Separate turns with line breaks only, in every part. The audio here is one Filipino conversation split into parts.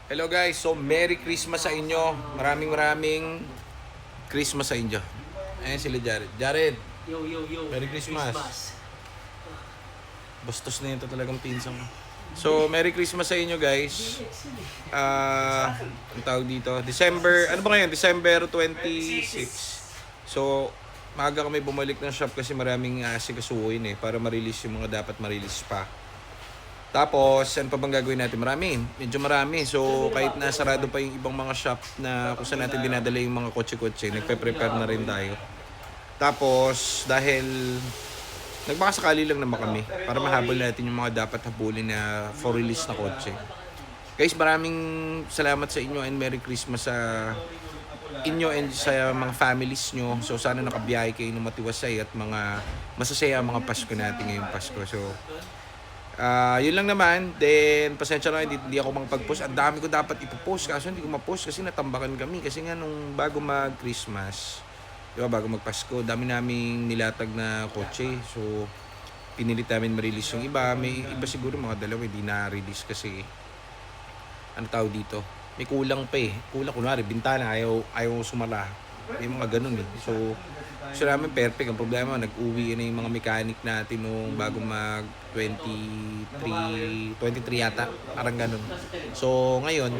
Hello guys, so Merry Christmas sa inyo. Maraming Christmas sa inyo. Ayan sila Jared. Jared,
Yo.
Merry Christmas. Bastos na yun to talagang pinsan ko. So, Merry Christmas sa inyo guys. Ang tawag dito, December, ano ba ngayon? December 26. So, maaga kami bumalik ng shop kasi maraming asikasuhin para ma-release yung mga dapat ma-release pa. Tapos, ano pa bang gagawin natin? Medyo marami. So, kahit nasarado pa yung ibang mga shop na kung saan natin dinadala yung mga kotse-kotse, nagpe-prepare na rin tayo. Tapos, dahil nagbakasakali lang naman kami para mahabol natin yung mga dapat habulin na for release na kotse. Guys, maraming salamat sa inyo and Merry Christmas sa inyo and sa mga families nyo. So, sana nakabiyahe kayo ng matiwasay at mga masasaya ang mga Pasko natin ngayong Pasko. So, yun lang naman. Then, pasensya na, hindi ako makapag-post. Ang dami ko dapat ipopost. Kaso hindi ko ma-post kasi natambakan kami. Kasi nga nung bago mag-Christmas, diba, bago mag-Pasko, dami naming nilatag na kotse. So, pinilit namin ma-release yung iba. May iba siguro mga dalawa, hindi na-release kasi, ano tawag dito? May kulang pa eh. Kulang, kunwari, bintana, ayaw sumala. May mga ganun eh. So namin perfect. Ang problema, nag-uwi na yung mga mechanic natin nung bago mag 23 yata. Parang ganun. So, ngayon,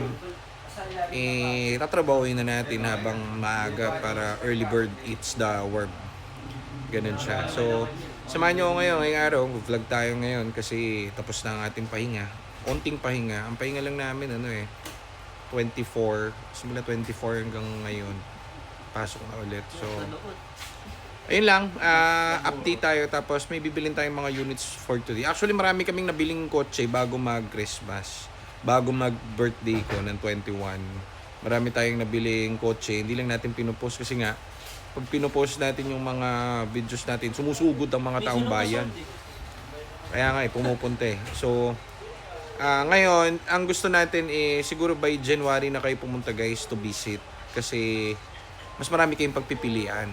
tatrabahoin na natin habang maaga para early bird eats the worm. Ganun siya. So, samahan nyo ako ngayon. Ngayong araw, vlog tayo ngayon kasi tapos na ang ating pahinga. Konting pahinga. Ang pahinga lang namin, 24. Simula 24 hanggang ngayon. Pasok na ulit. So, ayun lang, update tayo tapos may bibilin tayong mga units for today. Actually, marami kaming nabiling kotse bago mag-Christmas. Bago mag-birthday ko ng 21. Marami tayong nabiling kotse. Hindi lang natin pinupost kasi nga, pag pinupost natin yung mga videos natin, sumusugod ang mga taong bayan. Kaya nga pumupunta eh. So, ngayon, ang gusto natin siguro by January na kayo pumunta guys to visit. Kasi, mas marami kayong pagpipilian.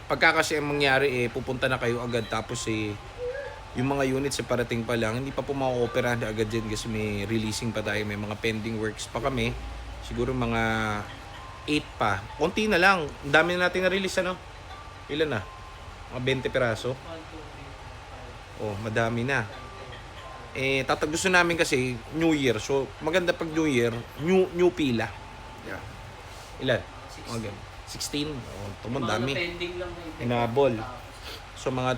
Pagka kasi ang mangyari pupunta na kayo agad tapos yung mga units parating pa lang, hindi pa po mako-operahan agad dyan kasi may releasing pa tayo, may mga pending works pa kami. Siguro mga 8 pa. Konti na lang. Ang dami na natin na-release Ilan na? Mga 20 piraso. Oh, madami na. Gusto namin kasi New Year. So, maganda pag New Year, new pila. Yeah. Ilan? Okay. 16. Oh, tumon dami. Inabol. So mga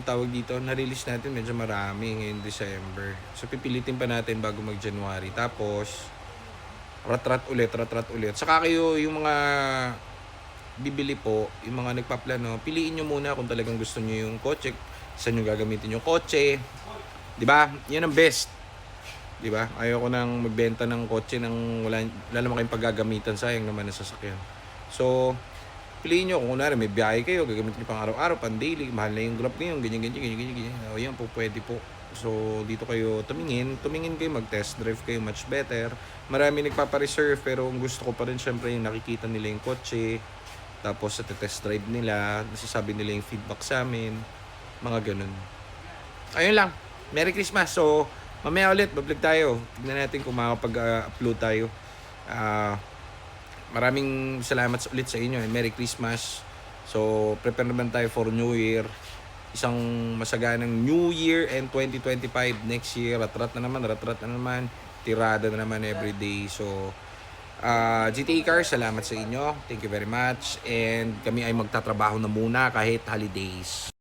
tawag dito, na-release natin medyo marami ngayong December. So pipilitin pa natin bago mag-January. Tapos rat-rat ulit. Saka kayo yung mga bibili po, yung mga nagpaplano, piliin nyo muna kung talagang gusto nyo yung kotse, saan nyo gagamitin yung kotse. 'Di ba? Yan ang best. 'Di ba? Ayoko nang magbenta ng kotse nang wala naman kayong paggagamitan, sayang naman ang sasakyan. So, piliin nyo kung kunwari may biyahe kayo, gagamitin nyo pang araw-araw, pang daily, mahal na yung Grab ngayon, ganyan. O yan po, pwede po. So, dito kayo tumingin kayo, mag-test drive kayo, much better. Marami nagpapa-reserve, pero ang gusto ko pa rin syempre yung nakikita nila yung kotse, tapos sa test drive nila, nasasabi nila yung feedback sa amin, mga ganun. Ayun lang, Merry Christmas. So, mamaya ulit, bablog tayo. Tignan natin kung makapag-upload tayo. Maraming salamat ulit sa inyo and Merry Christmas. So, prepare naman tayo for New Year. Isang masaganang New Year and 2025 next year. Rat-rat na naman. Tirada na naman everyday. So, GTA Cars, salamat sa inyo. Thank you very much. And kami ay magtatrabaho na muna kahit holidays.